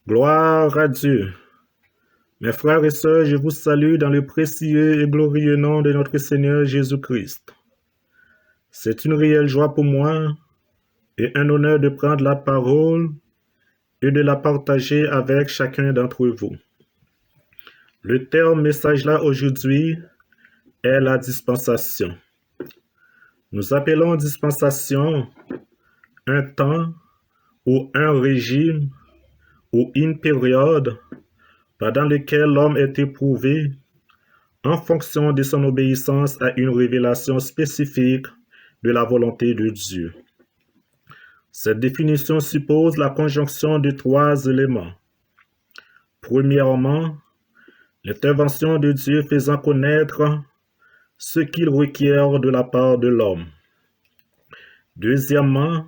Gloire à Dieu. Mes frères et sœurs, je vous salue dans le précieux et glorieux nom de notre Seigneur Jésus-Christ. C'est une réelle joie pour moi et un honneur de prendre la parole et de la partager avec chacun d'entre vous. Le terme message là aujourd'hui est la dispensation. Nous appelons dispensation un temps ou un régime ou une période pendant lequel l'homme est éprouvé en fonction de son obéissance à une révélation spécifique de la volonté de Dieu. Cette définition suppose la conjonction de trois éléments. Premièrement, l'intervention de Dieu faisant connaître ce qu'il requiert de la part de l'homme. Deuxièmement,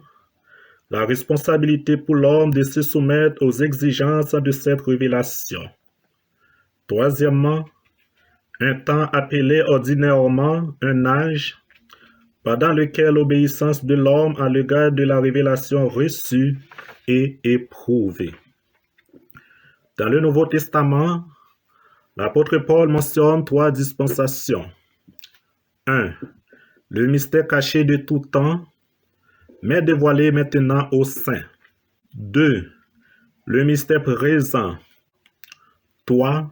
la responsabilité pour l'homme de se soumettre aux exigences de cette révélation. Troisièmement, un temps appelé ordinairement un âge, pendant lequel l'obéissance de l'homme à l'égard de la révélation reçue est éprouvée. Dans le Nouveau Testament, l'apôtre Paul mentionne trois dispensations. 1. Le mystère caché de tout temps, mais dévoilé maintenant aux saints. 2. Le mystère présent. 3.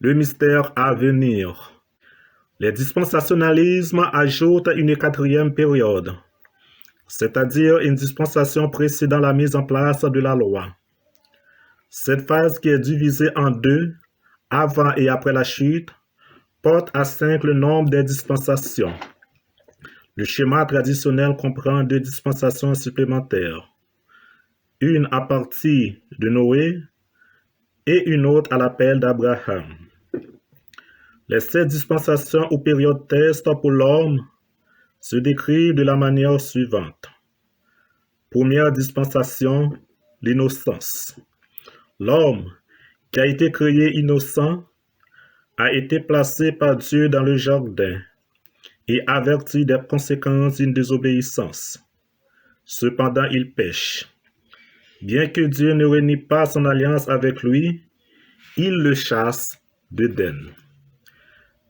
Le mystère à venir. Les dispensationalismes ajoutent une quatrième période, c'est-à-dire une dispensation précédant la mise en place de la loi. Cette phase qui est divisée en deux, avant et après la chute, porte à 5 le nombre des dispensations. Le schéma traditionnel comprend 2 dispensations supplémentaires, une à partir de Noé et une autre à l'appel d'Abraham. Les 7 dispensations ou périodes test pour l'homme se décrivent de la manière suivante. Première dispensation, l'innocence. L'homme, qui a été créé innocent, a été placé par Dieu dans le jardin et averti des conséquences d'une désobéissance. Cependant, il pêche. Bien que Dieu ne renie pas son alliance avec lui, il le chasse d'Éden.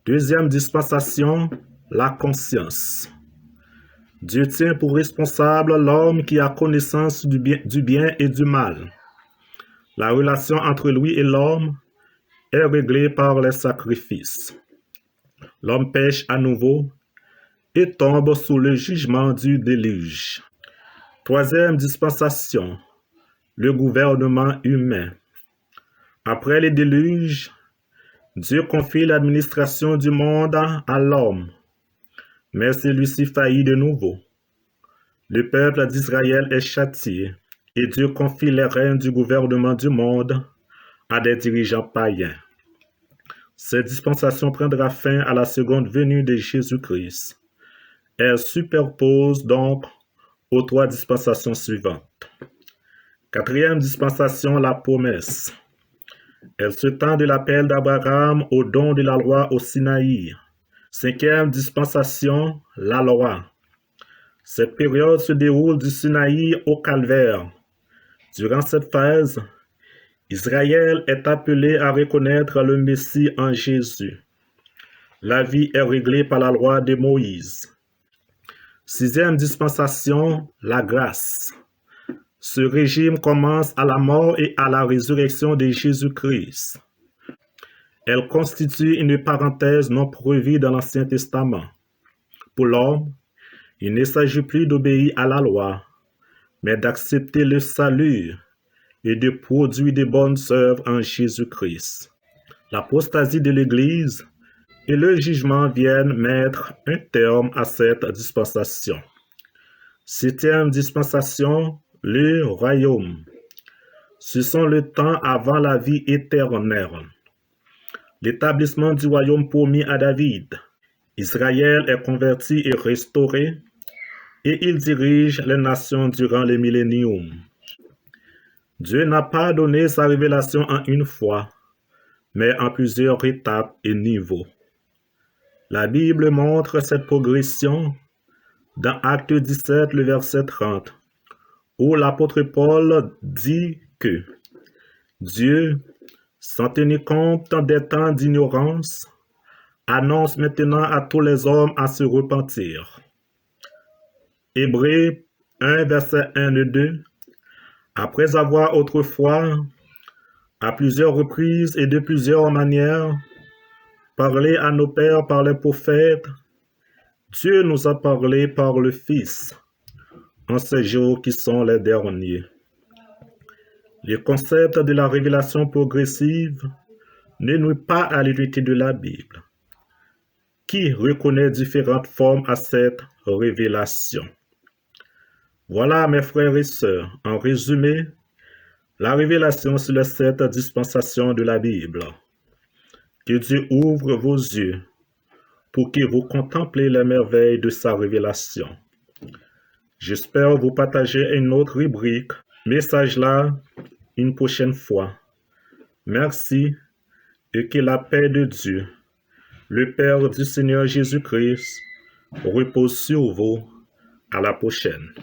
Deuxième dispensation, la conscience. Dieu tient pour responsable l'homme qui a connaissance du bien et du mal. La relation entre lui et l'homme est réglée par les sacrifices. L'homme pêche à nouveau et tombe sous le jugement du déluge. Troisième dispensation, le gouvernement humain. Après le déluge, Dieu confie l'administration du monde à l'homme, mais celui-ci faillit de nouveau. Le peuple d'Israël est châtié et Dieu confie les rênes du gouvernement du monde à des dirigeants païens. Cette dispensation prendra fin à la seconde venue de Jésus-Christ. Elle superpose donc aux 3 dispensations suivantes. Quatrième dispensation, la promesse. Elle se tend de l'appel d'Abraham au don de la loi au Sinaï. Cinquième dispensation, la loi. Cette période se déroule du Sinaï au Calvaire. Durant cette phase, Israël est appelé à reconnaître le Messie en Jésus. La vie est réglée par la loi de Moïse. Sixième dispensation, la grâce. Ce régime commence à la mort et à la résurrection de Jésus-Christ. Elle constitue une parenthèse non prévue dans l'Ancien Testament. Pour l'homme, il ne s'agit plus d'obéir à la loi, mais d'accepter le salut et de produire de bonnes œuvres en Jésus-Christ. L'apostasie de l'Église et le jugement viennent mettre un terme à cette dispensation. Septième dispensation, le royaume. Ce sont le temps avant la vie éternelle. L'établissement du royaume promis à David. Israël est converti et restauré, et il dirige les nations durant le millénium. Dieu n'a pas donné sa révélation en une fois, mais en plusieurs étapes et niveaux. La Bible montre cette progression dans Acte 17, le verset 30, où l'apôtre Paul dit que Dieu, sans tenir compte des temps d'ignorance, annonce maintenant à tous les hommes à se repentir. Hébreux 1, verset 1 et 2. Après avoir autrefois, à plusieurs reprises et de plusieurs manières, parlé à nos pères par les prophètes, Dieu nous a parlé par le Fils, en ces jours qui sont les derniers. Le concept de la révélation progressive ne nuit pas à l'unité de la Bible, qui reconnaît différentes formes à cette révélation. Voilà, mes frères et sœurs, en résumé, la révélation sur les 7 dispensations de la Bible. Que Dieu ouvre vos yeux pour que vous contemplez les merveilles de sa révélation. J'espère vous partager une autre rubrique, message là, une prochaine fois. Merci et que la paix de Dieu, le Père du Seigneur Jésus-Christ, repose sur vous. À la prochaine.